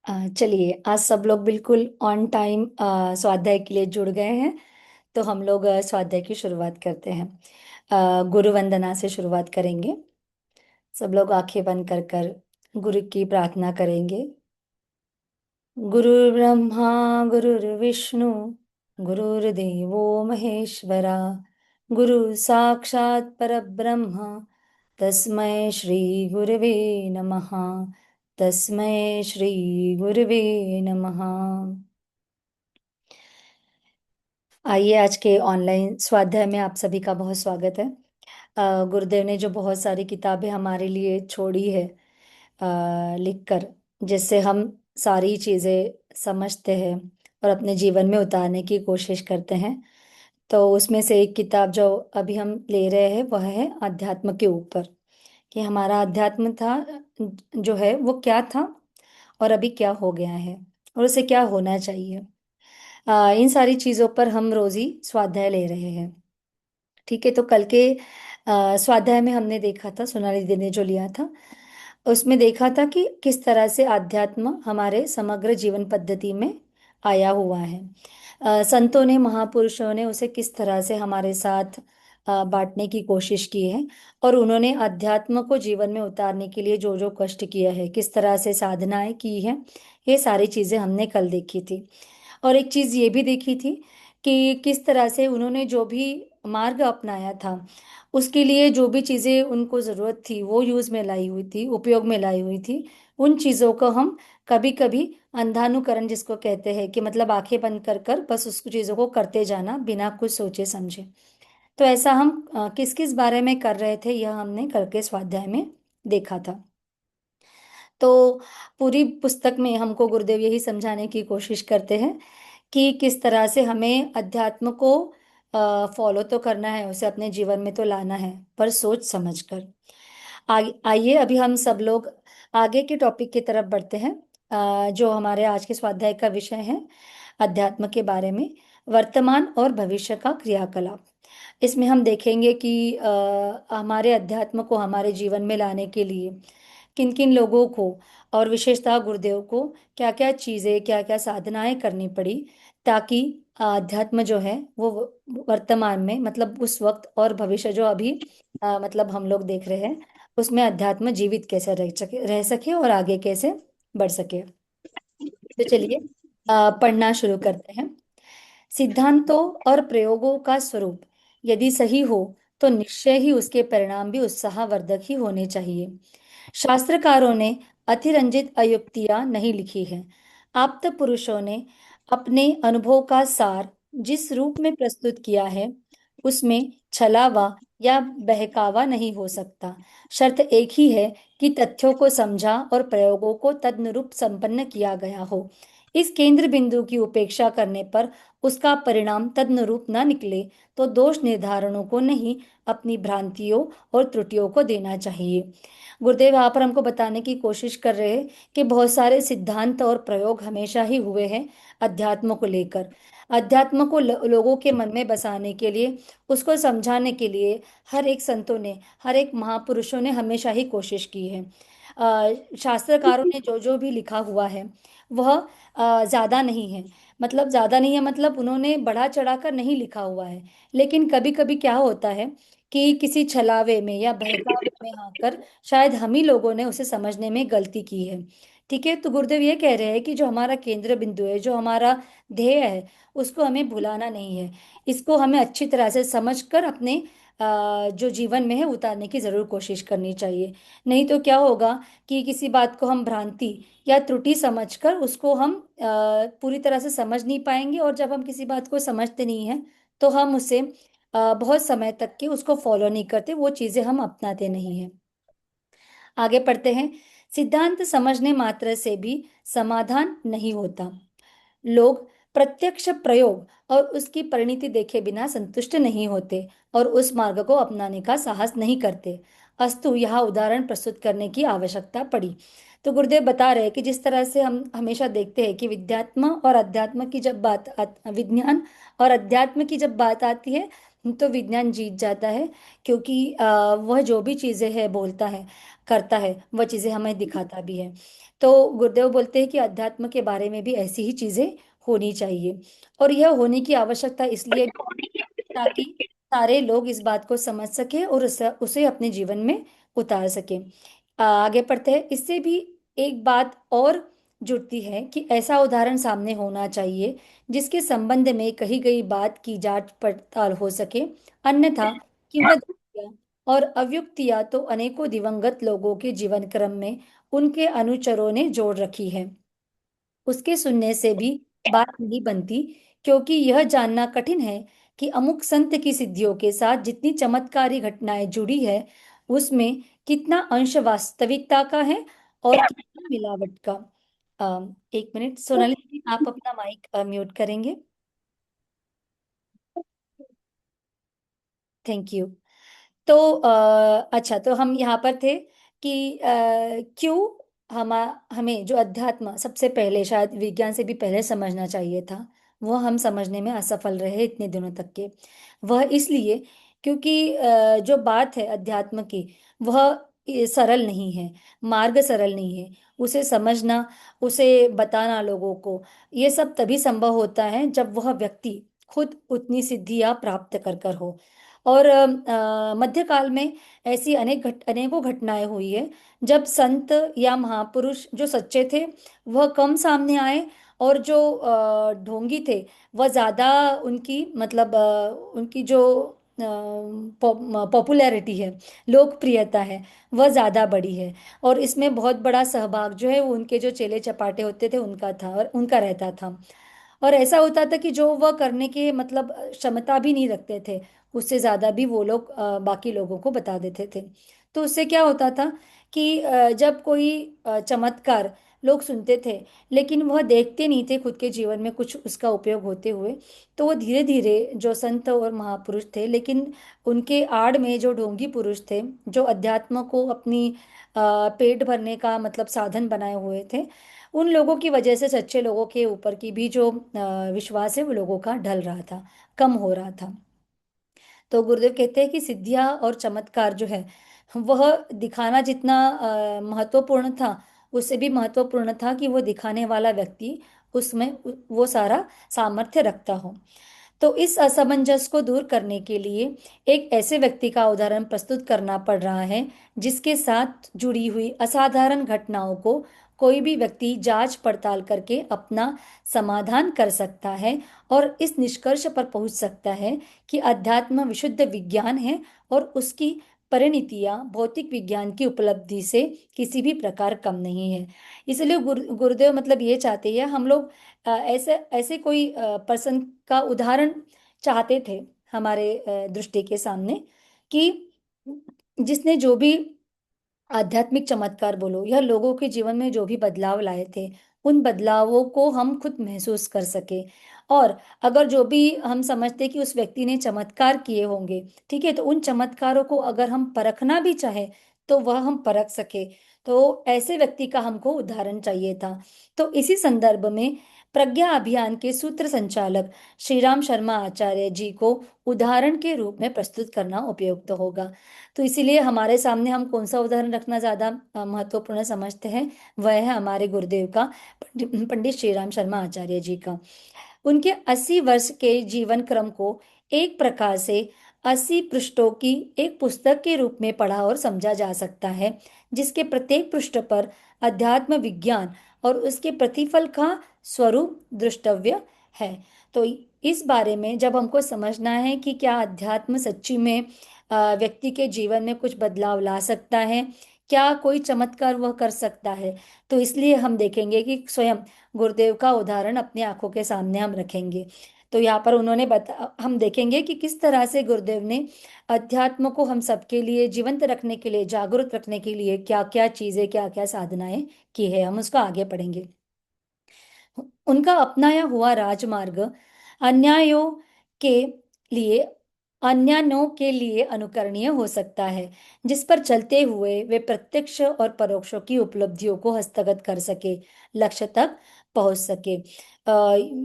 चलिए, आज सब लोग बिल्कुल ऑन टाइम स्वाध्याय के लिए जुड़ गए हैं। तो हम लोग स्वाध्याय की शुरुआत करते हैं। गुरु वंदना से शुरुआत करेंगे। सब लोग आंखें बंद कर गुरु की प्रार्थना करेंगे। गुरु ब्रह्मा गुरुर्विष्णु गुरुर्देवो महेश्वरा, गुरु साक्षात् परब्रह्म तस्मै श्री गुरवे नमः। तस्मै श्री गुरवे नमः। आइए, आज के ऑनलाइन स्वाध्याय में आप सभी का बहुत स्वागत है। गुरुदेव ने जो बहुत सारी किताबें हमारे लिए छोड़ी है लिखकर, जिससे हम सारी चीज़ें समझते हैं और अपने जीवन में उतारने की कोशिश करते हैं। तो उसमें से एक किताब जो अभी हम ले रहे हैं वह है अध्यात्म के ऊपर, कि हमारा अध्यात्म था जो है वो क्या था और अभी क्या हो गया है और उसे क्या होना चाहिए। इन सारी चीज़ों पर हम रोज ही स्वाध्याय ले रहे हैं। ठीक है, तो कल के स्वाध्याय में हमने देखा था, सोनाली दीदी ने जो लिया था उसमें देखा था कि किस तरह से आध्यात्म हमारे समग्र जीवन पद्धति में आया हुआ है। संतों ने, महापुरुषों ने उसे किस तरह से हमारे साथ बांटने की कोशिश की है, और उन्होंने अध्यात्म को जीवन में उतारने के लिए जो जो कष्ट किया है, किस तरह से साधनाएं की हैं, ये सारी चीजें हमने कल देखी थी। और एक चीज ये भी देखी थी कि किस तरह से उन्होंने जो भी मार्ग अपनाया था उसके लिए जो भी चीजें उनको जरूरत थी वो यूज में लाई हुई थी, उपयोग में लाई हुई थी। उन चीजों को हम कभी कभी अंधानुकरण जिसको कहते हैं, कि मतलब आंखें बंद कर कर बस उस चीजों को करते जाना बिना कुछ सोचे समझे। तो ऐसा हम किस किस बारे में कर रहे थे यह हमने कल के स्वाध्याय में देखा था। तो पूरी पुस्तक में हमको गुरुदेव यही समझाने की कोशिश करते हैं कि किस तरह से हमें अध्यात्म को फॉलो तो करना है, उसे अपने जीवन में तो लाना है, पर सोच समझ कर। आइए, अभी हम सब लोग आगे के टॉपिक की तरफ बढ़ते हैं। जो हमारे आज के स्वाध्याय का विषय है अध्यात्म के बारे में, वर्तमान और भविष्य का क्रियाकलाप। इसमें हम देखेंगे कि हमारे अध्यात्म को हमारे जीवन में लाने के लिए किन किन लोगों को और विशेषतः गुरुदेव को क्या क्या चीजें, क्या क्या साधनाएं करनी पड़ी, ताकि अध्यात्म जो है वो वर्तमान में, मतलब उस वक्त, और भविष्य जो अभी मतलब हम लोग देख रहे हैं, उसमें अध्यात्म जीवित कैसे रह सके और आगे कैसे बढ़ सके। तो चलिए पढ़ना शुरू करते हैं। सिद्धांतों और प्रयोगों का स्वरूप यदि सही हो तो निश्चय ही उसके परिणाम भी उत्साहवर्धक ही होने चाहिए। शास्त्रकारों ने अतिरंजित अयुक्तियां नहीं लिखी हैं। आप्त पुरुषों ने अपने अनुभव का सार जिस रूप में प्रस्तुत किया है उसमें छलावा या बहकावा नहीं हो सकता। शर्त एक ही है कि तथ्यों को समझा और प्रयोगों को तदनुरूप संपन्न किया गया हो। इस केंद्र बिंदु की उपेक्षा करने पर उसका परिणाम तदनुरूप न निकले तो दोष निर्धारणों को नहीं, अपनी भ्रांतियों और त्रुटियों को देना चाहिए। गुरुदेव यहाँ पर हमको बताने की कोशिश कर रहे हैं कि बहुत सारे सिद्धांत और प्रयोग हमेशा ही हुए हैं अध्यात्म को लेकर। अध्यात्म को लोगों के मन में बसाने के लिए, उसको समझाने के लिए हर एक संतों ने, हर एक महापुरुषों ने हमेशा ही कोशिश की है। शास्त्रकारों ने जो जो भी लिखा हुआ है वह ज्यादा नहीं है। मतलब ज्यादा नहीं है, मतलब उन्होंने बढ़ा चढ़ा कर नहीं लिखा हुआ है। लेकिन कभी कभी क्या होता है कि किसी छलावे में या बहकावे में आकर शायद हम ही लोगों ने उसे समझने में गलती की है। ठीक है, तो गुरुदेव ये कह रहे हैं कि जो हमारा केंद्र बिंदु है, जो हमारा ध्येय है, उसको हमें भुलाना नहीं है। इसको हमें अच्छी तरह से समझकर अपने जो जीवन में है उतारने की जरूर कोशिश करनी चाहिए। नहीं तो क्या होगा कि किसी बात को हम भ्रांति या त्रुटि समझकर उसको हम पूरी तरह से समझ नहीं पाएंगे, और जब हम किसी बात को समझते नहीं हैं तो हम उसे बहुत समय तक के उसको फॉलो नहीं करते, वो चीजें हम अपनाते नहीं हैं। आगे पढ़ते हैं। सिद्धांत समझने मात्र से भी समाधान नहीं होता। लोग प्रत्यक्ष प्रयोग और उसकी परिणति देखे बिना संतुष्ट नहीं होते और उस मार्ग को अपनाने का साहस नहीं करते। अस्तु यहाँ उदाहरण प्रस्तुत करने की आवश्यकता पड़ी। तो गुरुदेव बता रहे हैं कि जिस तरह से हम हमेशा देखते हैं कि विद्यात्म और अध्यात्म की जब बात विज्ञान और अध्यात्म की जब बात आती है तो विज्ञान जीत जाता है, क्योंकि वह जो भी चीजें है बोलता है, करता है, वह चीजें हमें दिखाता भी है। तो गुरुदेव बोलते हैं कि अध्यात्म के बारे में भी ऐसी ही चीजें होनी चाहिए। और यह होने की आवश्यकता इसलिए ताकि सारे लोग इस बात को समझ सके और उसे उसे अपने जीवन में उतार सके। आगे पढ़ते हैं। इससे भी एक बात और जुड़ती है कि ऐसा उदाहरण सामने होना चाहिए जिसके संबंध में कही गई बात की जांच पड़ताल हो सके। अन्यथा किंवदंतियां और अव्युक्तियां तो अनेकों दिवंगत लोगों के जीवन क्रम में उनके अनुचरों ने जोड़ रखी है, उसके सुनने से भी बात नहीं बनती। क्योंकि यह जानना कठिन है कि अमुक संत की सिद्धियों के साथ जितनी चमत्कारी घटनाएं जुड़ी है, उसमें कितना अंश वास्तविकता का है और कितना मिलावट का। एक मिनट सोनाली जी, आप अपना माइक म्यूट करेंगे? Thank you. तो अच्छा, तो हम यहाँ पर थे कि क्यों हम हमें जो अध्यात्म सबसे पहले शायद विज्ञान से भी पहले समझना चाहिए था, वह हम समझने में असफल रहे इतने दिनों तक के। वह इसलिए क्योंकि जो बात है अध्यात्म की, वह सरल नहीं है, मार्ग सरल नहीं है। उसे समझना, उसे बताना लोगों को, ये सब तभी संभव होता है जब वह व्यक्ति खुद उतनी सिद्धियां प्राप्त कर कर हो। और मध्यकाल में ऐसी अनेकों घटनाएं हुई है जब संत या महापुरुष जो सच्चे थे वह कम सामने आए, और जो ढोंगी थे वह ज्यादा, उनकी मतलब उनकी जो पॉपुलैरिटी है, लोकप्रियता है, वह ज्यादा बड़ी है। और इसमें बहुत बड़ा सहभाग जो है वो उनके जो चेले चपाटे होते थे उनका था, और उनका रहता था। और ऐसा होता था कि जो वह करने के मतलब क्षमता भी नहीं रखते थे, उससे ज्यादा भी वो लोग बाकी लोगों को बता देते थे। तो उससे क्या होता था कि जब कोई चमत्कार लोग सुनते थे, लेकिन वह देखते नहीं थे खुद के जीवन में कुछ उसका उपयोग होते हुए, तो वो धीरे धीरे जो संत और महापुरुष थे, लेकिन उनके आड़ में जो ढोंगी पुरुष थे, जो अध्यात्म को अपनी पेट भरने का मतलब साधन बनाए हुए थे, उन लोगों की वजह से सच्चे लोगों के ऊपर की भी जो विश्वास है वो लोगों का ढल रहा था, कम हो रहा था। तो गुरुदेव कहते हैं कि सिद्धियां और चमत्कार जो है वह दिखाना जितना महत्वपूर्ण था, उससे भी महत्वपूर्ण था कि वो दिखाने वाला व्यक्ति उसमें वो सारा सामर्थ्य रखता हो। तो इस असमंजस को दूर करने के लिए एक ऐसे व्यक्ति का उदाहरण प्रस्तुत करना पड़ रहा है जिसके साथ जुड़ी हुई असाधारण घटनाओं को कोई भी व्यक्ति जांच पड़ताल करके अपना समाधान कर सकता है और इस निष्कर्ष पर पहुंच सकता है कि अध्यात्म विशुद्ध विज्ञान है और उसकी परिणतियां भौतिक विज्ञान की उपलब्धि से किसी भी प्रकार कम नहीं है। इसलिए गुरुदेव मतलब ये चाहते हैं हम लोग ऐसे ऐसे कोई पर्सन का उदाहरण चाहते थे हमारे दृष्टि के सामने, कि जिसने जो भी आध्यात्मिक चमत्कार बोलो या लोगों के जीवन में जो भी बदलाव लाए थे, उन बदलावों को हम खुद महसूस कर सके। और अगर जो भी हम समझते कि उस व्यक्ति ने चमत्कार किए होंगे, ठीक है, तो उन चमत्कारों को अगर हम परखना भी चाहे तो वह हम परख सके। तो ऐसे व्यक्ति का हमको उदाहरण चाहिए था। तो इसी संदर्भ में प्रज्ञा अभियान के सूत्र संचालक श्री राम शर्मा आचार्य जी को उदाहरण के रूप में प्रस्तुत करना उपयुक्त होगा। तो इसीलिए हमारे सामने हम कौन सा उदाहरण रखना ज्यादा महत्वपूर्ण समझते हैं, वह है हमारे गुरुदेव का, पंडित श्री राम शर्मा आचार्य जी का। उनके 80 वर्ष के जीवन क्रम को एक प्रकार से 80 पृष्ठों की एक पुस्तक के रूप में पढ़ा और समझा जा सकता है, जिसके प्रत्येक पृष्ठ पर अध्यात्म विज्ञान और उसके प्रतिफल का स्वरूप दृष्टव्य है। तो इस बारे में जब हमको समझना है कि क्या अध्यात्म सच्ची में व्यक्ति के जीवन में कुछ बदलाव ला सकता है, क्या कोई चमत्कार वह कर सकता है, तो इसलिए हम देखेंगे कि स्वयं गुरुदेव का उदाहरण अपनी आंखों के सामने हम रखेंगे। तो यहाँ पर उन्होंने हम देखेंगे कि किस तरह से गुरुदेव ने अध्यात्म को हम सबके लिए जीवंत रखने के लिए, जागरूक रखने के लिए क्या क्या चीजें, क्या क्या साधनाएं की है, हम उसका आगे पढ़ेंगे। उनका अपनाया हुआ राजमार्ग अन्यायों के लिए अन्यानों के लिए अनुकरणीय हो सकता है, जिस पर चलते हुए वे प्रत्यक्ष और परोक्ष की उपलब्धियों को हस्तगत कर सके, लक्ष्य तक पहुंच सके।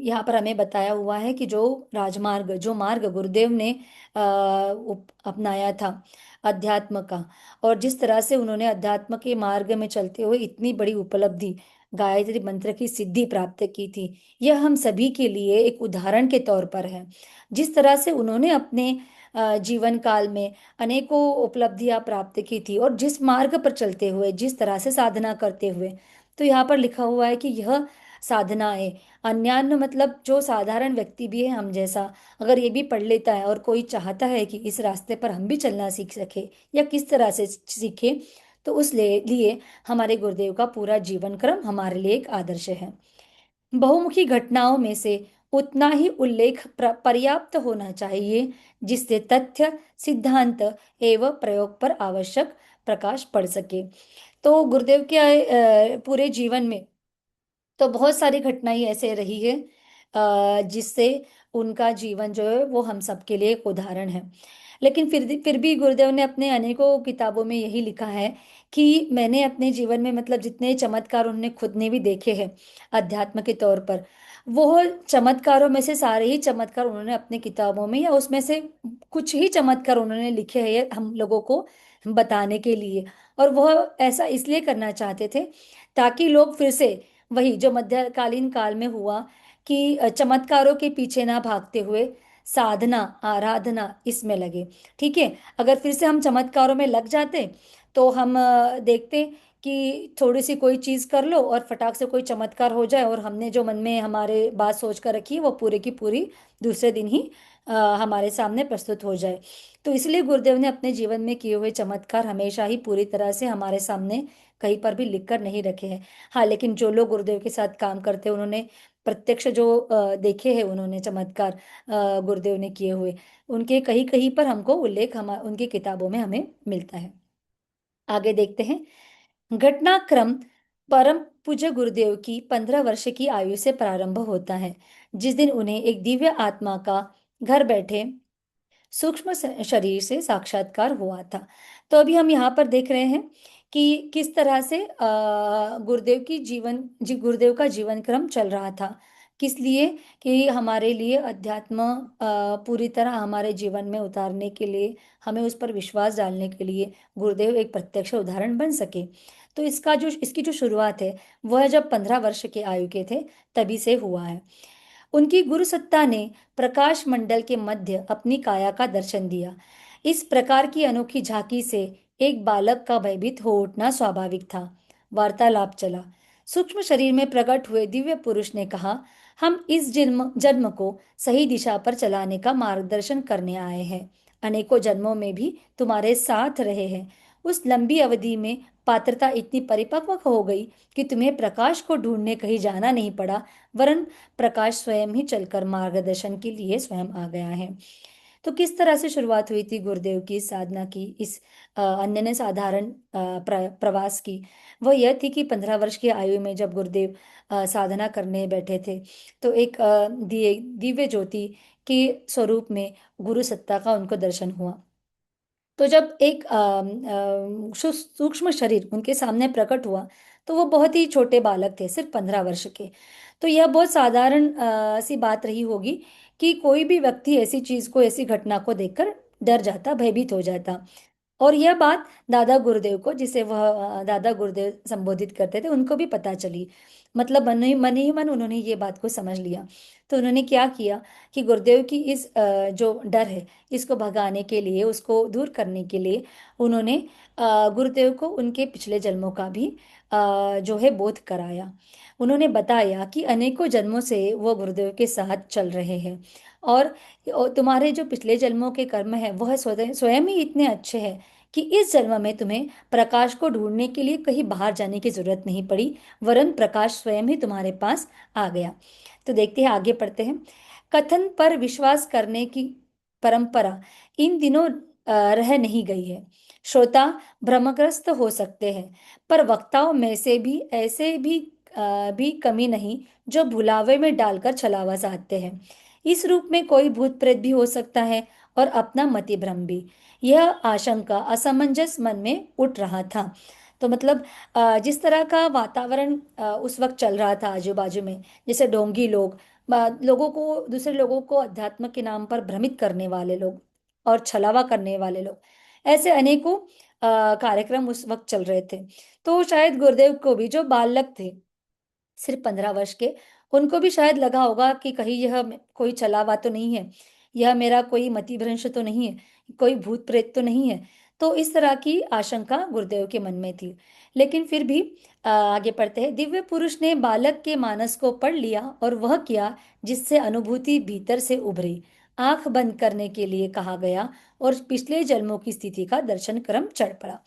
यहाँ पर हमें बताया हुआ है कि जो मार्ग गुरुदेव ने अपनाया था अध्यात्म का, और जिस तरह से उन्होंने अध्यात्म के मार्ग में चलते हुए इतनी बड़ी उपलब्धि, गायत्री मंत्र की सिद्धि प्राप्त की थी, यह हम सभी के लिए एक उदाहरण के तौर पर है। जिस तरह से उन्होंने अपने जीवन काल में अनेकों उपलब्धियां प्राप्त की थी, और जिस मार्ग पर चलते हुए, जिस तरह से साधना करते हुए, तो यहाँ पर लिखा हुआ है कि यह साधनाएं अन्यान्य, मतलब जो साधारण व्यक्ति भी है हम जैसा, अगर ये भी पढ़ लेता है और कोई चाहता है कि इस रास्ते पर हम भी चलना सीख सके या किस तरह से सीखे, तो लिए हमारे गुरुदेव का पूरा जीवन क्रम हमारे लिए एक आदर्श है। बहुमुखी घटनाओं में से उतना ही उल्लेख पर्याप्त होना चाहिए जिससे तथ्य, सिद्धांत एवं प्रयोग पर आवश्यक प्रकाश पड़ सके। तो गुरुदेव के पूरे जीवन में तो बहुत सारी घटनाएं ऐसे रही है जिससे उनका जीवन जो है वो हम सबके लिए एक उदाहरण है। लेकिन फिर भी गुरुदेव ने अपने अनेकों किताबों में यही लिखा है कि मैंने अपने जीवन में, मतलब जितने चमत्कार उन्होंने खुद ने भी देखे हैं अध्यात्म के तौर पर, वो चमत्कारों में से सारे ही चमत्कार उन्होंने अपने किताबों में, या उसमें से कुछ ही चमत्कार उन्होंने लिखे हैं हम लोगों को बताने के लिए। और वह ऐसा इसलिए करना चाहते थे ताकि लोग फिर से वही जो मध्यकालीन काल में हुआ कि चमत्कारों के पीछे ना भागते हुए साधना, आराधना इसमें लगे। ठीक है, अगर फिर से हम चमत्कारों में लग जाते तो हम देखते कि थोड़ी सी कोई चीज कर लो और फटाक से कोई चमत्कार हो जाए, और हमने जो मन में हमारे बात सोच कर रखी है वो पूरी की पूरी दूसरे दिन ही हमारे सामने प्रस्तुत हो जाए। तो इसलिए गुरुदेव ने अपने जीवन में किए हुए चमत्कार हमेशा ही पूरी तरह से हमारे सामने कहीं पर भी लिख कर नहीं रखे हैं। हाँ, लेकिन जो लोग गुरुदेव के साथ काम करते हैं उन्होंने प्रत्यक्ष जो देखे हैं उन्होंने चमत्कार गुरुदेव ने किए हुए, उनके कहीं कहीं पर हमको उल्लेख हम उनकी किताबों में हमें मिलता है। आगे देखते हैं। घटनाक्रम परम पूज्य गुरुदेव की 15 वर्ष की आयु से प्रारंभ होता है, जिस दिन उन्हें एक दिव्य आत्मा का घर बैठे सूक्ष्म शरीर से साक्षात्कार हुआ था। तो अभी हम यहाँ पर देख रहे हैं कि किस तरह से गुरुदेव का जीवन क्रम चल रहा था। किस लिए? कि हमारे लिए अध्यात्म पूरी तरह हमारे जीवन में उतारने के लिए, हमें उस पर विश्वास डालने के लिए गुरुदेव एक प्रत्यक्ष उदाहरण बन सके। तो इसकी जो शुरुआत है वह जब 15 वर्ष के आयु के थे तभी से हुआ है। उनकी गुरु सत्ता ने प्रकाश मंडल के मध्य अपनी काया का दर्शन दिया। इस प्रकार की अनोखी झांकी से एक बालक का भयभीत हो उठना स्वाभाविक था। वार्तालाप चला। सूक्ष्म शरीर में प्रकट हुए दिव्य पुरुष ने कहा, हम इस जन्म जन्म को सही दिशा पर चलाने का मार्गदर्शन करने आए हैं। अनेकों जन्मों में भी तुम्हारे साथ रहे हैं। उस लंबी अवधि में पात्रता इतनी परिपक्व हो गई कि तुम्हें प्रकाश को ढूंढने कहीं जाना नहीं पड़ा, वरन प्रकाश स्वयं ही चलकर मार्गदर्शन के लिए स्वयं आ गया है। तो किस तरह से शुरुआत हुई थी गुरुदेव की साधना की, इस अनन्य साधारण प्रवास की? वह यह थी कि 15 वर्ष की आयु में जब गुरुदेव साधना करने बैठे थे, तो एक दिव्य ज्योति के स्वरूप में गुरु सत्ता का उनको दर्शन हुआ। तो जब एक सूक्ष्म शरीर उनके सामने प्रकट हुआ, तो वो बहुत ही छोटे बालक थे, सिर्फ 15 वर्ष के। तो यह बहुत साधारण सी बात रही होगी कि कोई भी व्यक्ति ऐसी चीज को, ऐसी घटना को देखकर डर जाता, भयभीत हो जाता। और यह बात दादा गुरुदेव को, जिसे वह दादा गुरुदेव संबोधित करते थे, उनको भी पता चली। मतलब मन ही मन उन्होंने ये बात को समझ लिया। तो उन्होंने क्या किया कि गुरुदेव की इस जो डर है इसको भगाने के लिए, उसको दूर करने के लिए उन्होंने गुरुदेव को उनके पिछले जन्मों का भी जो है बोध कराया। उन्होंने बताया कि अनेकों जन्मों से वो गुरुदेव के साथ चल रहे हैं, और तुम्हारे जो पिछले जन्मों के कर्म है वह स्वयं स्वयं ही इतने अच्छे हैं कि इस जन्म में तुम्हें प्रकाश को ढूंढने के लिए कहीं बाहर जाने की जरूरत नहीं पड़ी, वरन प्रकाश स्वयं ही तुम्हारे पास आ गया। तो देखते हैं, आगे पढ़ते हैं। कथन पर विश्वास करने की परंपरा इन दिनों रह नहीं गई है। श्रोता भ्रमग्रस्त हो सकते हैं, पर वक्ताओं में से भी ऐसे भी कमी नहीं जो भुलावे में डालकर छलावा साधते हैं। इस रूप में कोई भूत प्रेत भी हो सकता है और अपना मति भ्रम भी। यह आशंका, असमंजस मन में उठ रहा था। तो मतलब जिस तरह का वातावरण उस वक्त चल रहा था आजू बाजू में, जैसे ढोंगी लोग, लोगों को, दूसरे लोगों को अध्यात्म के नाम पर भ्रमित करने वाले लोग और छलावा करने वाले लोग, ऐसे अनेकों कार्यक्रम उस वक्त चल रहे थे। तो शायद गुरुदेव को भी, जो बालक थे सिर्फ 15 वर्ष के, उनको भी शायद लगा होगा कि कहीं यह कोई छलावा तो नहीं है, यह मेरा कोई मति भ्रंश तो नहीं है, कोई भूत प्रेत तो नहीं है। तो इस तरह की आशंका गुरुदेव के मन में थी। लेकिन फिर भी आगे पढ़ते हैं। दिव्य पुरुष ने बालक के मानस को पढ़ लिया और वह किया जिससे अनुभूति भीतर से उभरी। आंख बंद करने के लिए कहा गया और पिछले जन्मों की स्थिति का दर्शन क्रम चढ़ पड़ा।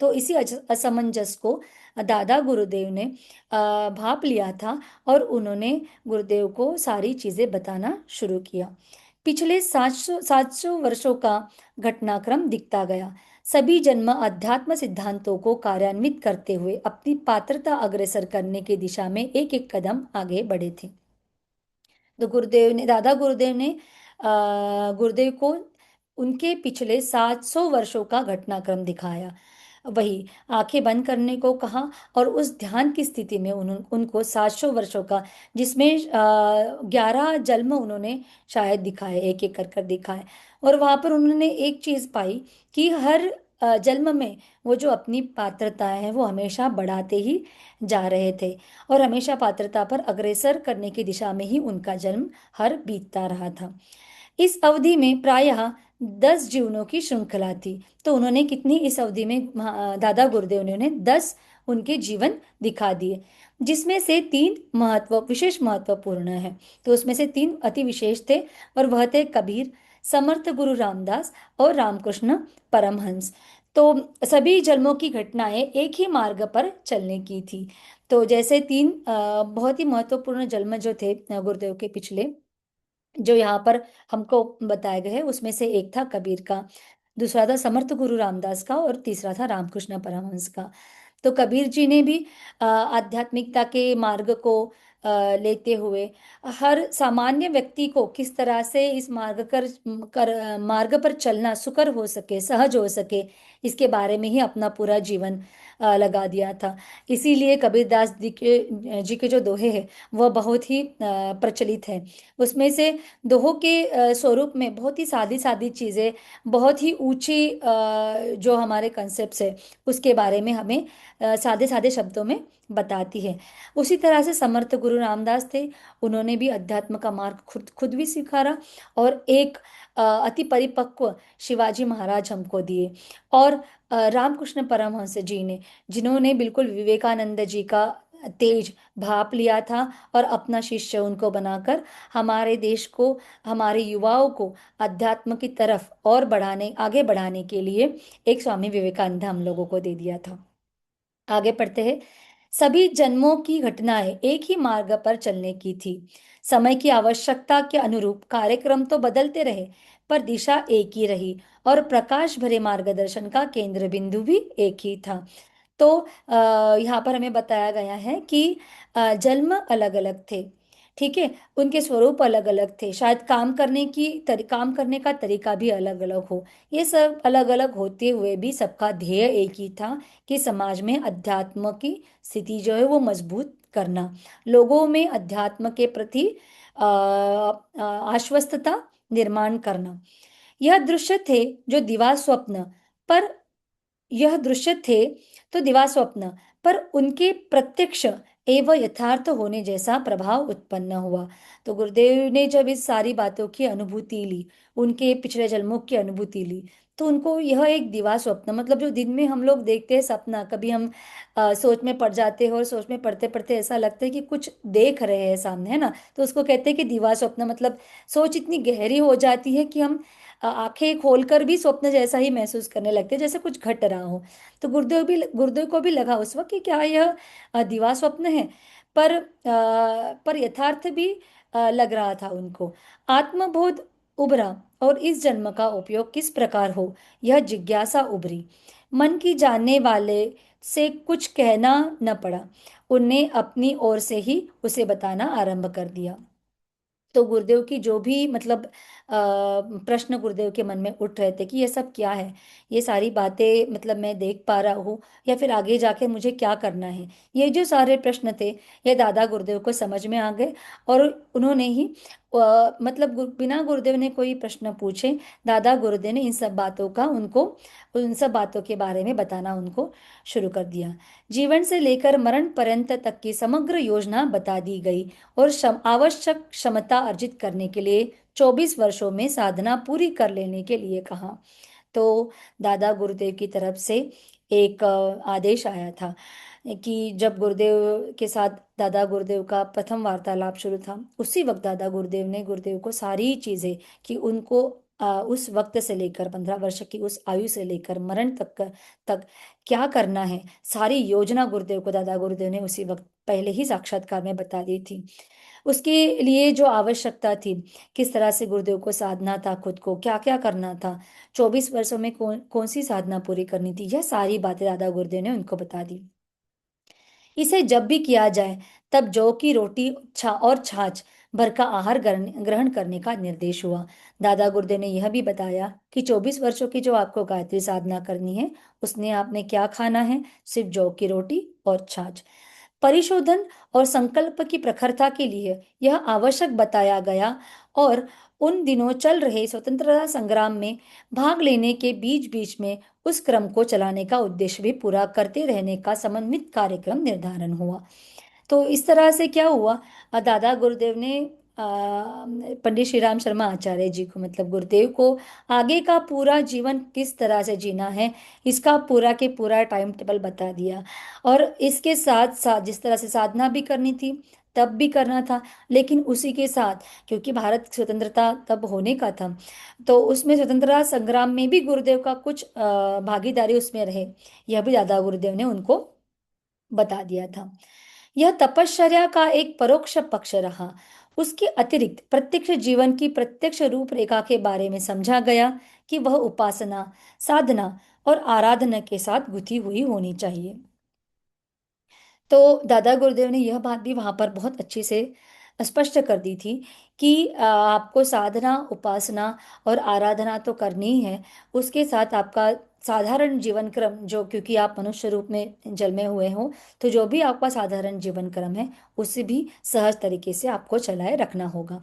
तो इसी असमंजस को दादा गुरुदेव ने भाप लिया था और उन्होंने गुरुदेव को सारी चीजें बताना शुरू किया। पिछले 700 वर्षों का घटनाक्रम दिखता गया। सभी जन्म अध्यात्म सिद्धांतों को कार्यान्वित करते हुए अपनी पात्रता अग्रसर करने की दिशा में एक एक कदम आगे बढ़े थे। तो दादा गुरुदेव ने गुरुदेव को उनके पिछले 700 वर्षों का घटनाक्रम दिखाया। वही आंखें बंद करने को कहा और उस ध्यान की स्थिति में उनको 700 वर्षों का, जिसमें 11 जन्म उन्होंने शायद दिखाए, एक एक कर दिखाए। और वहां पर उन्होंने एक चीज पाई कि हर जन्म में वो जो अपनी पात्रताएं हैं वो हमेशा बढ़ाते ही जा रहे थे, और हमेशा पात्रता पर अग्रसर करने की दिशा में ही उनका जन्म हर बीतता रहा था। इस अवधि में प्रायः 10 जीवनों की श्रृंखला थी। तो उन्होंने कितनी इस अवधि में, दादा गुरुदेव ने उन्हें 10 उनके जीवन दिखा दिए, जिसमें से 3 विशेष महत्वपूर्ण है। तो उसमें से 3 अति विशेष थे, और वह थे कबीर, समर्थ गुरु रामदास और रामकृष्ण परमहंस। तो सभी जन्मों की घटनाएं एक ही मार्ग पर चलने की थी। तो जैसे 3 बहुत ही महत्वपूर्ण जन्म जो थे गुरुदेव के पिछले, जो यहाँ पर हमको बताए गए हैं, उसमें से एक था कबीर का, दूसरा था समर्थ गुरु रामदास का, और तीसरा था रामकृष्ण परमहंस का। तो कबीर जी ने भी आध्यात्मिकता के मार्ग को लेते हुए हर सामान्य व्यक्ति को किस तरह से इस मार्ग पर चलना सुकर हो सके, सहज हो सके, इसके बारे में ही अपना पूरा जीवन लगा दिया था। इसीलिए कबीरदास जी के जो दोहे हैं वह बहुत ही प्रचलित है। उसमें से दोहों के स्वरूप में बहुत ही सादी सादी चीजें, बहुत ही ऊंची जो हमारे कंसेप्ट है उसके बारे में हमें सादे सादे शब्दों में बताती है। उसी तरह से समर्थ गुरु रामदास थे। उन्होंने भी अध्यात्म का मार्ग खुद खुद भी स्वीकारा, और एक अति परिपक्व शिवाजी महाराज हमको दिए। और रामकृष्ण परमहंस जी ने, जिन्होंने बिल्कुल विवेकानंद जी का तेज भाप लिया था और अपना शिष्य उनको बनाकर हमारे देश को, हमारे युवाओं को अध्यात्म की तरफ और आगे बढ़ाने के लिए एक स्वामी विवेकानंद हम लोगों को दे दिया था। आगे पढ़ते हैं। सभी जन्मों की घटनाएं एक ही मार्ग पर चलने की थी। समय की आवश्यकता के अनुरूप कार्यक्रम तो बदलते रहे, पर दिशा एक ही रही, और प्रकाश भरे मार्गदर्शन का केंद्र बिंदु भी एक ही था। तो यहाँ पर हमें बताया गया है कि जन्म अलग अलग थे, ठीक है, उनके स्वरूप अलग अलग थे, शायद काम करने का तरीका भी अलग अलग हो। ये सब अलग अलग होते हुए भी सबका ध्येय एक ही था कि समाज में अध्यात्म की स्थिति जो है वो मजबूत करना, लोगों में अध्यात्म के प्रति आश्वस्तता निर्माण करना। यह दृश्य थे जो दिवा स्वप्न पर यह दृश्य थे तो दिवा स्वप्न पर उनके प्रत्यक्ष एवं यथार्थ होने जैसा प्रभाव उत्पन्न हुआ। तो गुरुदेव ने जब इस सारी बातों की अनुभूति ली, उनके पिछले जन्मों की अनुभूति ली, तो उनको यह एक दिवा स्वप्न, मतलब जो दिन में हम लोग देखते हैं सपना, कभी हम सोच में पड़ जाते हैं और सोच में पढ़ते पढ़ते ऐसा लगता है कि कुछ देख रहे हैं सामने, है ना, तो उसको कहते हैं कि दिवा स्वप्न, मतलब सोच इतनी गहरी हो जाती है कि हम आंखें खोलकर भी स्वप्न जैसा ही महसूस करने लगते हैं, जैसे कुछ घट रहा हो। तो गुरुदेव को भी लगा उस वक्त कि क्या यह दिवा स्वप्न है, पर यथार्थ भी लग रहा था उनको। आत्मबोध उभरा, और इस जन्म का उपयोग किस प्रकार हो, यह जिज्ञासा उभरी। मन की जानने वाले से कुछ कहना न पड़ा, उनने अपनी ओर से ही उसे बताना आरंभ कर दिया। तो गुरुदेव की जो भी मतलब प्रश्न गुरुदेव के मन में उठ रहे थे कि ये सब क्या है, ये सारी बातें मतलब मैं देख पा रहा हूँ या फिर आगे जाके मुझे क्या करना है, ये जो सारे प्रश्न थे ये दादा गुरुदेव को समझ में आ गए। और उन्होंने ही मतलब बिना गुरुदेव ने कोई प्रश्न पूछे दादा गुरुदेव ने इन सब बातों का उनको, उन सब बातों के बारे में बताना उनको शुरू कर दिया। जीवन से लेकर मरण पर्यंत तक की समग्र योजना बता दी गई और आवश्यक क्षमता अर्जित करने के लिए 24 वर्षों में साधना पूरी कर लेने के लिए कहा। तो दादा गुरुदेव की तरफ से एक आदेश आया था कि जब गुरुदेव के साथ दादा गुरुदेव का प्रथम वार्तालाप शुरू था, उसी वक्त दादा गुरुदेव ने गुरुदेव को सारी चीजें कि उनको उस वक्त से लेकर 15 वर्ष की उस आयु से लेकर मरण तक क्या करना है, सारी योजना गुरुदेव को दादा गुरुदेव ने उसी वक्त पहले ही साक्षात्कार में बता दी थी। उसके लिए जो आवश्यकता थी, किस तरह से गुरुदेव को साधना था, खुद को क्या क्या करना था, 24 वर्षों में कौन कौन सी साधना पूरी करनी थी, यह सारी बातें दादा गुरुदेव ने उनको बता दी। इसे जब भी किया जाए तब जौ की रोटी और छाछ भर का आहार ग्रहण ग्रहण करने का निर्देश हुआ। दादा गुरुदेव ने यह भी बताया कि 24 वर्षों की जो आपको गायत्री साधना करनी है, उसने आपने क्या खाना है, सिर्फ जौ की रोटी और छाछ। परिशोधन और संकल्प की प्रखरता के लिए यह आवश्यक बताया गया और उन दिनों चल रहे स्वतंत्रता संग्राम में भाग लेने के बीच बीच में उस क्रम को चलाने का उद्देश्य भी पूरा करते रहने का समन्वित कार्यक्रम निर्धारण हुआ। तो इस तरह से क्या हुआ, दादा गुरुदेव ने पंडित श्री राम शर्मा आचार्य जी को मतलब गुरुदेव को आगे का पूरा जीवन किस तरह से जीना है, इसका पूरा के पूरा टाइम टेबल बता दिया। और इसके साथ साथ जिस तरह से साधना भी करनी थी तब भी करना था, लेकिन उसी के साथ क्योंकि भारत स्वतंत्रता तब होने का था, तो उसमें स्वतंत्रता संग्राम में भी गुरुदेव का कुछ भागीदारी उसमें रहे, यह भी दादा गुरुदेव ने उनको बता दिया था। यह तपश्चर्या का एक परोक्ष पक्ष रहा। उसके अतिरिक्त प्रत्यक्ष जीवन की प्रत्यक्ष रूपरेखा के बारे में समझा गया कि वह उपासना, साधना और आराधना के साथ गुथी हुई होनी चाहिए। तो दादा गुरुदेव ने यह बात भी वहां पर बहुत अच्छे से स्पष्ट कर दी थी कि आपको साधना, उपासना और आराधना तो करनी ही है, उसके साथ आपका साधारण जीवन क्रम जो, क्योंकि आप मनुष्य रूप में जन्मे हुए हो, तो जो भी आपका साधारण जीवन क्रम है उसे भी सहज तरीके से आपको चलाए रखना होगा।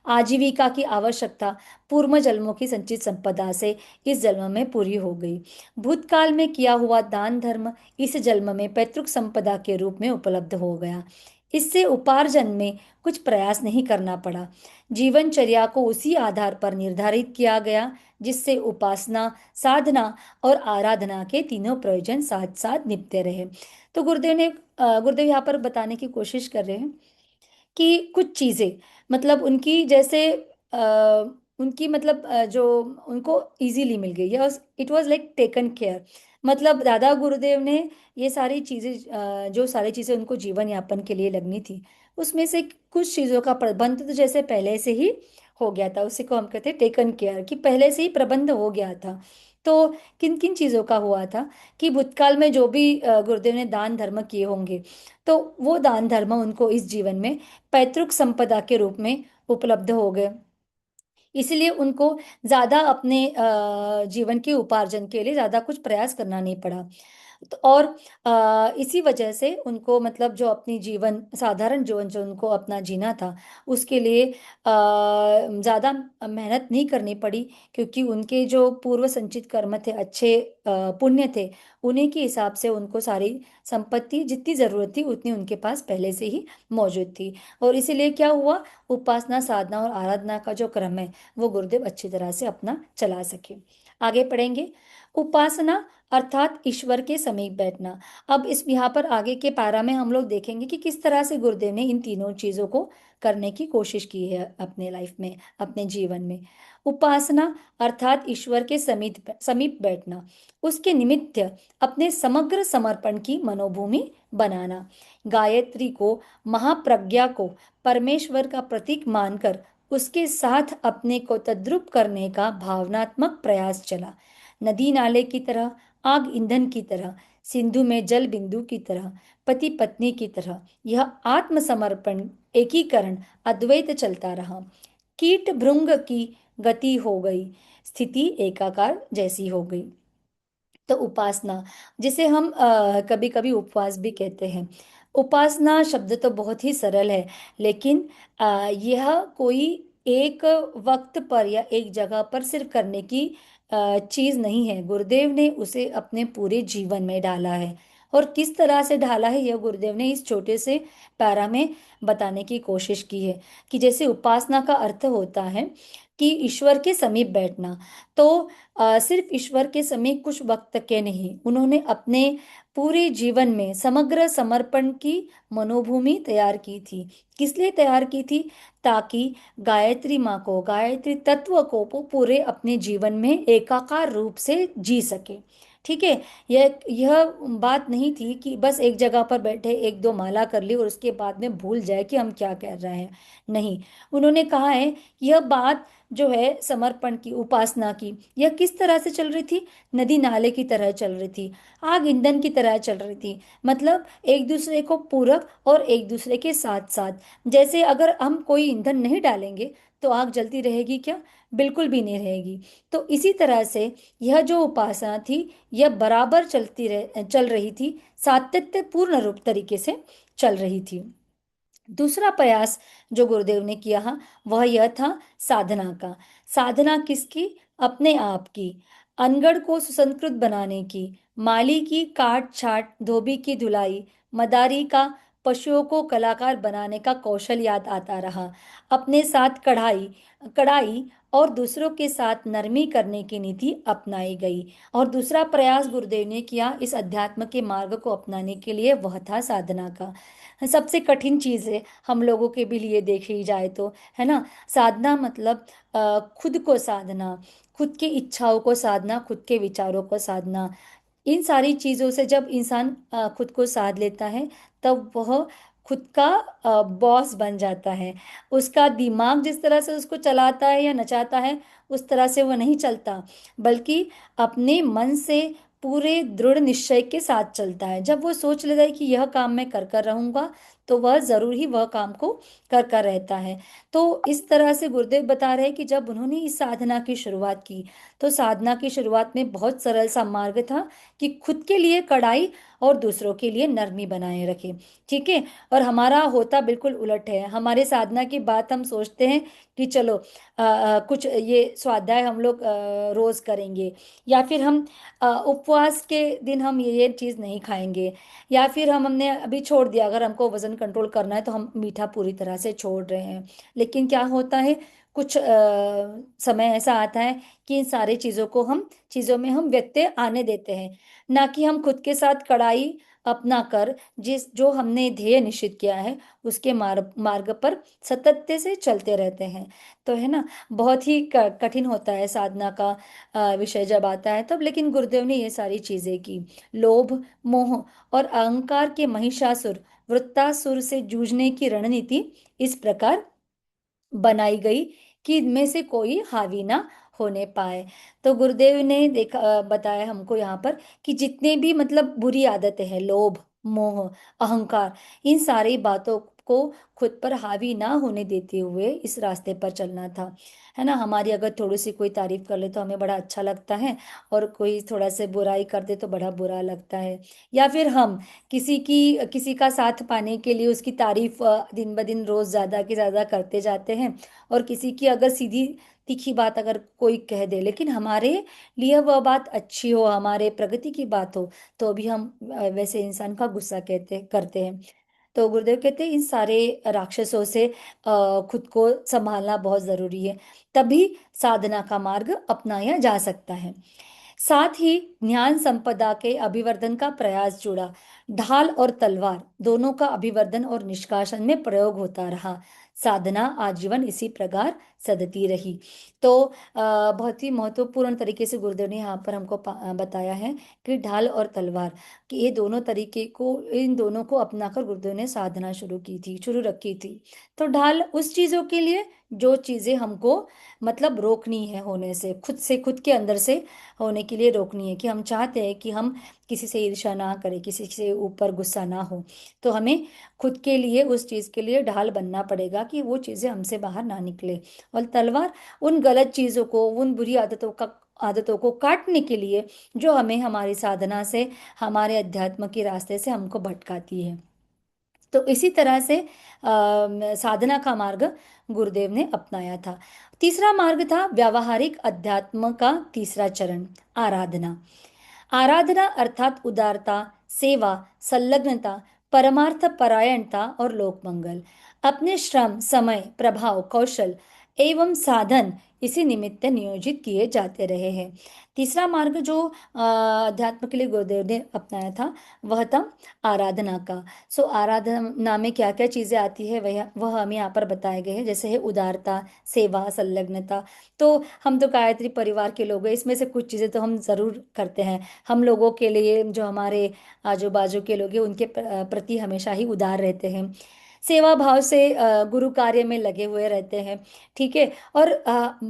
आजीविका की आवश्यकता पूर्व जन्मों की संचित संपदा से इस जन्म में पूरी हो गई। भूतकाल में किया हुआ दान धर्म इस जन्म में पैतृक संपदा के रूप में उपलब्ध हो गया। इससे उपार्जन में कुछ प्रयास नहीं करना पड़ा। जीवनचर्या को उसी आधार पर निर्धारित किया गया जिससे उपासना, साधना और आराधना के तीनों प्रयोजन साथ साथ निपटे रहे। तो गुरुदेव यहाँ पर बताने की कोशिश कर रहे हैं कि कुछ चीजें मतलब उनकी जैसे आ, उनकी मतलब जो उनको इजीली मिल गई है, it was like taken care. मतलब दादा गुरुदेव ने ये सारी चीजें जो सारी चीजें उनको जीवन यापन के लिए लगनी थी, उसमें से कुछ चीजों का प्रबंध तो जैसे पहले से ही हो गया था, उसी को हम कहते हैं टेकन केयर, कि पहले से ही प्रबंध हो गया था। तो किन किन चीजों का हुआ था कि भूतकाल में जो भी गुरुदेव ने दान धर्म किए होंगे, तो वो दान धर्म उनको इस जीवन में पैतृक संपदा के रूप में उपलब्ध हो गए। इसलिए उनको ज्यादा अपने जीवन के उपार्जन के लिए ज्यादा कुछ प्रयास करना नहीं पड़ा। तो और इसी वजह से उनको मतलब जो अपनी जीवन साधारण जीवन जो उनको अपना जीना था, उसके लिए ज्यादा मेहनत नहीं करनी पड़ी, क्योंकि उनके जो पूर्व संचित कर्म थे, अच्छे पुण्य थे, उन्हीं के हिसाब से उनको सारी संपत्ति जितनी जरूरत थी उतनी उनके पास पहले से ही मौजूद थी। और इसीलिए क्या हुआ, उपासना, साधना और आराधना का जो क्रम है वो गुरुदेव अच्छी तरह से अपना चला सके। आगे पढ़ेंगे। उपासना अर्थात ईश्वर के समीप बैठना। अब इस यहाँ पर आगे के पारा में हम लोग देखेंगे कि किस तरह से गुरुदेव ने इन तीनों चीजों को करने की कोशिश की है अपने लाइफ में, अपने जीवन में। उपासना अर्थात ईश्वर के समीप समीप बैठना, उसके निमित्त अपने समग्र समर्पण की मनोभूमि बनाना, गायत्री को, महाप्रज्ञा को परमेश्वर का प्रतीक मानकर उसके साथ अपने को तद्रुप करने का भावनात्मक प्रयास चला। नदी नाले की तरह, आग ईंधन की तरह सिंधु में जल बिंदु की तरह, पति पत्नी की तरह यह आत्मसमर्पण, एकीकरण, अद्वैत चलता रहा। कीट भृंग की गति हो गई, स्थिति एकाकार जैसी हो गई। तो उपासना, जिसे हम कभी कभी उपवास भी कहते हैं। उपासना शब्द तो बहुत ही सरल है, लेकिन यह कोई एक वक्त पर या एक जगह पर सिर्फ करने की चीज नहीं है। गुरुदेव ने उसे अपने पूरे जीवन में डाला है। और किस तरह से ढाला है, यह गुरुदेव ने इस छोटे से पैरा में बताने की कोशिश की है। कि जैसे उपासना का अर्थ होता है कि ईश्वर के समीप बैठना। तो सिर्फ ईश्वर के समीप कुछ वक्त के नहीं, उन्होंने अपने पूरे जीवन में समग्र समर्पण की मनोभूमि तैयार की थी। किस लिए तैयार की थी? ताकि गायत्री माँ को, गायत्री तत्व को वो पूरे अपने जीवन में एकाकार रूप से जी सके। ठीक है। यह बात नहीं थी कि बस एक जगह पर बैठे एक दो माला कर ली और उसके बाद में भूल जाए कि हम क्या कर रहे हैं। नहीं, उन्होंने कहा है कि यह बात जो है समर्पण की, उपासना की, यह किस तरह से चल रही थी? नदी नाले की तरह चल रही थी, आग ईंधन की तरह चल रही थी। मतलब एक दूसरे को पूरक और एक दूसरे के साथ साथ। जैसे अगर हम कोई ईंधन नहीं डालेंगे तो आग जलती रहेगी क्या? बिल्कुल भी नहीं रहेगी। तो इसी तरह से यह जो उपासना थी, यह बराबर चल रही थी, सातत्यपूर्ण रूप तरीके से चल रही थी। दूसरा प्रयास जो गुरुदेव ने किया वह यह था साधना का। साधना किसकी? अपने आप की। अनगढ़ को सुसंस्कृत बनाने की, माली की काट छाट, धोबी की धुलाई, मदारी का पशुओं को कलाकार बनाने का कौशल याद आता रहा। अपने साथ कढ़ाई कढ़ाई और दूसरों के साथ नरमी करने की नीति अपनाई गई। और दूसरा प्रयास गुरुदेव ने किया इस अध्यात्म के मार्ग को अपनाने के लिए, वह था साधना का। सबसे कठिन चीज है हम लोगों के भी लिए देखी जाए तो, है ना। साधना मतलब खुद को साधना, खुद की इच्छाओं को साधना, खुद के विचारों को साधना। इन सारी चीजों से जब इंसान खुद को साध लेता है, तब वह खुद का बॉस बन जाता है। उसका दिमाग जिस तरह से उसको चलाता है या नचाता है, उस तरह से वो नहीं चलता, बल्कि अपने मन से पूरे दृढ़ निश्चय के साथ चलता है। जब वो सोच लेता है कि यह काम मैं कर कर रहूंगा, तो वह जरूर ही वह काम को कर कर रहता है। तो इस तरह से गुरुदेव बता रहे हैं कि जब उन्होंने इस साधना की शुरुआत की, तो साधना की शुरुआत में बहुत सरल सा मार्ग था कि खुद के लिए कड़ाई और दूसरों के लिए नरमी बनाए रखे। ठीक है। और हमारा होता बिल्कुल उलट है। हमारे साधना की बात हम सोचते हैं कि चलो कुछ ये स्वाध्याय हम लोग रोज करेंगे, या फिर हम उपवास के दिन हम ये चीज़ नहीं खाएंगे, या फिर हमने अभी छोड़ दिया, अगर हमको वजन कंट्रोल करना है तो हम मीठा पूरी तरह से छोड़ रहे हैं। लेकिन क्या होता है, कुछ समय ऐसा आता है कि इन सारी चीज़ों में हम व्यत्यय आने देते हैं। ना कि हम खुद के साथ कड़ाई अपना कर जिस जो हमने ध्येय निश्चित किया है उसके मार्ग पर सातत्य से चलते रहते हैं। तो है ना, बहुत ही कठिन होता है साधना का विषय जब आता है तब। लेकिन गुरुदेव ने ये सारी चीजें की। लोभ, मोह और अहंकार के महिषासुर, वृत्तासुर से जूझने की रणनीति इस प्रकार बनाई गई कि इनमें से कोई हावी ना होने पाए। तो गुरुदेव ने बताया हमको यहाँ पर कि जितने भी मतलब बुरी आदतें हैं, लोभ, मोह, अहंकार, इन सारी बातों को खुद पर हावी ना होने देते हुए इस रास्ते पर चलना था। है ना। हमारी अगर थोड़ी सी कोई तारीफ कर ले तो हमें बड़ा अच्छा लगता है, और कोई थोड़ा सा बुराई कर दे तो बड़ा बुरा लगता है। या फिर हम किसी का साथ पाने के लिए उसकी तारीफ दिन ब दिन रोज ज्यादा की ज्यादा करते जाते हैं। और किसी की अगर सीधी तीखी बात अगर कोई कह दे, लेकिन हमारे लिए वह बात अच्छी हो, हमारे प्रगति की बात हो, तो भी हम वैसे इंसान का गुस्सा कहते करते हैं। तो गुरुदेव कहते हैं इन सारे राक्षसों से खुद को संभालना बहुत जरूरी है, तभी साधना का मार्ग अपनाया जा सकता है। साथ ही ज्ञान संपदा के अभिवर्धन का प्रयास जुड़ा। ढाल और तलवार दोनों का अभिवर्धन और निष्कासन में प्रयोग होता रहा। साधना आजीवन इसी प्रकार सदती रही। तो बहुत ही महत्वपूर्ण तरीके से गुरुदेव ने यहाँ पर हमको बताया है कि ढाल और तलवार, कि ये दोनों तरीके को, इन दोनों को अपनाकर गुरुदेव ने साधना शुरू रखी थी। तो ढाल उस चीजों के लिए जो चीजें हमको मतलब रोकनी है होने से, खुद के अंदर से होने के लिए रोकनी है। कि हम चाहते हैं कि हम किसी से ईर्ष्या ना करे, किसी से ऊपर गुस्सा ना हो। तो हमें खुद के लिए उस चीज के लिए ढाल बनना पड़ेगा कि वो चीजें हमसे बाहर ना निकले। और तलवार उन गलत चीजों को, उन बुरी आदतों को काटने के लिए जो हमें हमारी साधना से, हमारे अध्यात्म के रास्ते से हमको भटकाती है। तो इसी तरह से साधना का मार्ग गुरुदेव ने अपनाया था। तीसरा मार्ग था व्यावहारिक अध्यात्म का तीसरा चरण, आराधना। आराधना अर्थात उदारता, सेवा, संलग्नता, परमार्थ परायणता और लोक मंगल। अपने श्रम, समय, प्रभाव, कौशल एवं साधन इसी निमित्त नियोजित किए जाते रहे हैं। तीसरा मार्ग जो अध्यात्म के लिए गुरुदेव ने अपनाया था, वह था आराधना का। सो आराधना में क्या क्या चीजें आती है वह हमें यहाँ पर बताए गए हैं। जैसे है उदारता, सेवा, संलग्नता। तो हम तो गायत्री परिवार के लोग हैं, इसमें से कुछ चीजें तो हम जरूर करते हैं। हम लोगों के लिए, जो हमारे आजू बाजू के लोग हैं, उनके प्रति हमेशा ही उदार रहते हैं, सेवा भाव से गुरु कार्य में लगे हुए रहते हैं। ठीक है। और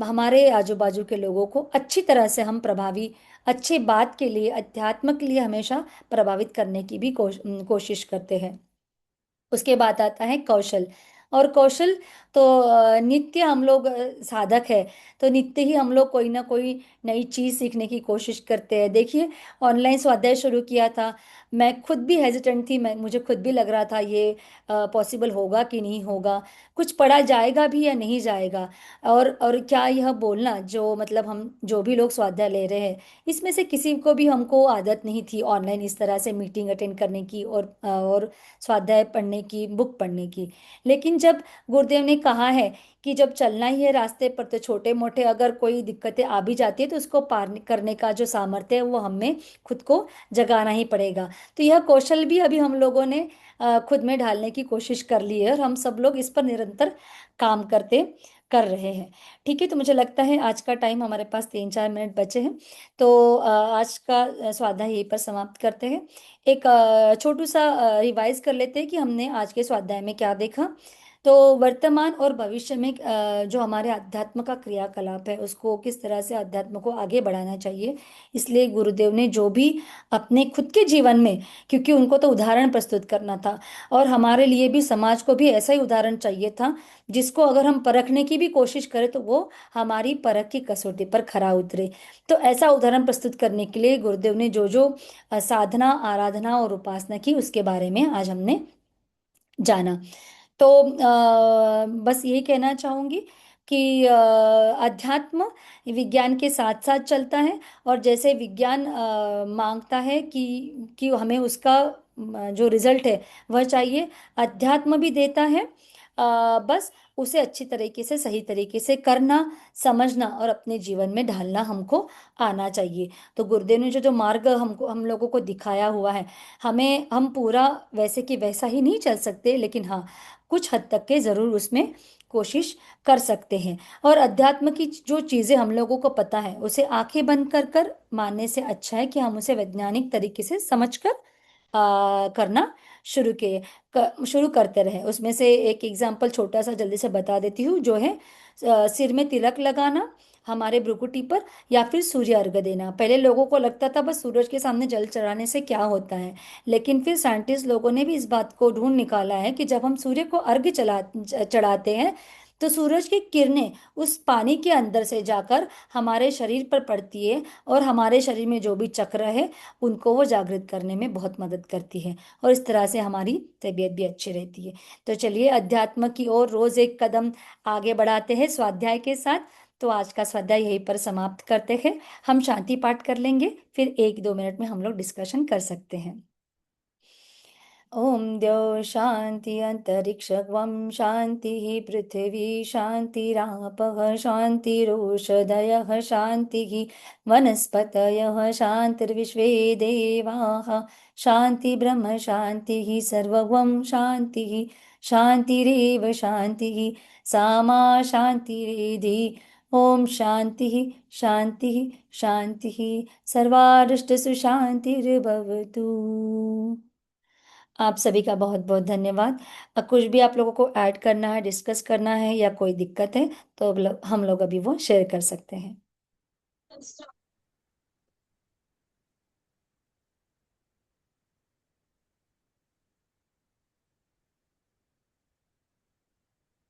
हमारे आजू बाजू के लोगों को अच्छी तरह से हम प्रभावी, अच्छे बात के लिए, अध्यात्म के लिए हमेशा प्रभावित करने की भी कोशिश करते हैं। उसके बाद आता है कौशल। और कौशल तो नित्य हम लोग साधक है, तो नित्य ही हम लोग कोई ना कोई नई चीज सीखने की कोशिश करते हैं। देखिए, ऑनलाइन स्वाध्याय शुरू किया था, मैं खुद भी हेजिटेंट थी, मुझे खुद भी लग रहा था ये पॉसिबल होगा कि नहीं होगा, कुछ पढ़ा जाएगा भी या नहीं जाएगा। और क्या यह बोलना, जो मतलब हम जो भी लोग स्वाध्याय ले रहे हैं, इसमें से किसी को भी हमको आदत नहीं थी ऑनलाइन इस तरह से मीटिंग अटेंड करने की और स्वाध्याय पढ़ने की, बुक पढ़ने की। लेकिन जब गुरुदेव ने कहा है कि जब चलना ही है रास्ते पर, तो छोटे मोटे अगर कोई दिक्कतें आ भी जाती है तो उसको पार करने का जो सामर्थ्य है वो हमें खुद को जगाना ही पड़ेगा। तो यह कौशल भी अभी हम लोगों ने खुद में ढालने की कोशिश कर ली है, और हम सब लोग इस पर निरंतर काम कर रहे हैं। ठीक है। तो मुझे लगता है आज का टाइम, हमारे पास 3-4 मिनट बचे हैं, तो आज का स्वाध्याय यहीं पर समाप्त करते हैं। एक छोटू सा रिवाइज कर लेते हैं कि हमने आज के स्वाध्याय में क्या देखा। तो वर्तमान और भविष्य में जो हमारे अध्यात्म का क्रियाकलाप है, उसको किस तरह से अध्यात्म को आगे बढ़ाना चाहिए, इसलिए गुरुदेव ने जो भी अपने खुद के जीवन में, क्योंकि उनको तो उदाहरण प्रस्तुत करना था, और हमारे लिए भी, समाज को भी ऐसा ही उदाहरण चाहिए था जिसको अगर हम परखने की भी कोशिश करें तो वो हमारी परख की कसौटी पर खरा उतरे। तो ऐसा उदाहरण प्रस्तुत करने के लिए गुरुदेव ने जो जो साधना, आराधना और उपासना की, उसके बारे में आज हमने जाना। तो बस यही कहना चाहूंगी कि अध्यात्म विज्ञान के साथ साथ चलता है, और जैसे विज्ञान मांगता है कि हमें उसका जो रिजल्ट है वह चाहिए, अध्यात्म भी देता है। बस उसे अच्छी तरीके से, सही तरीके से करना, समझना और अपने जीवन में ढालना हमको आना चाहिए। तो गुरुदेव ने जो जो मार्ग हमको, हम लोगों को दिखाया हुआ है, हम पूरा वैसे कि वैसा ही नहीं चल सकते, लेकिन हाँ, कुछ हद तक के जरूर उसमें कोशिश कर सकते हैं। और अध्यात्म की जो चीजें हम लोगों को पता है, उसे आंखें बंद कर कर मानने से अच्छा है कि हम उसे वैज्ञानिक तरीके से समझकर करना शुरू करते रहे। उसमें से एक एग्जाम्पल छोटा सा जल्दी से बता देती हूँ, जो है सिर में तिलक लगाना हमारे भ्रुकुटी पर, या फिर सूर्य अर्घ्य देना। पहले लोगों को लगता था बस सूरज के सामने जल चढ़ाने से क्या होता है, लेकिन फिर साइंटिस्ट लोगों ने भी इस बात को ढूंढ निकाला है कि जब हम सूर्य को अर्घ्य चढ़ाते हैं, तो सूरज की किरणें उस पानी के अंदर से जाकर हमारे शरीर पर पड़ती है, और हमारे शरीर में जो भी चक्र है उनको वो जागृत करने में बहुत मदद करती है, और इस तरह से हमारी तबीयत भी अच्छी रहती है। तो चलिए, अध्यात्म की ओर रोज एक कदम आगे बढ़ाते हैं स्वाध्याय के साथ। तो आज का स्वाध्याय यहीं पर समाप्त करते हैं। हम शांति पाठ कर लेंगे, फिर 1-2 मिनट में हम लोग डिस्कशन कर सकते हैं। ओम द्यौ शांति अंतरिक्षं शांति पृथिवी शांतिरापः शांतिरोषधयः शांतिः वनस्पतयः शांतिर्विश्वे देवाः शांति ब्रह्म शांतिः सर्वं शांतिः शांतिरेव शांतिः सामा शांतिरेधि। ओम शांतिः शांतिः शांतिः। सर्वारिष्टसु शांतिर्भवतु। आप सभी का बहुत बहुत धन्यवाद। कुछ भी आप लोगों को ऐड करना है, डिस्कस करना है, या कोई दिक्कत है, तो हम लोग अभी वो शेयर कर सकते हैं।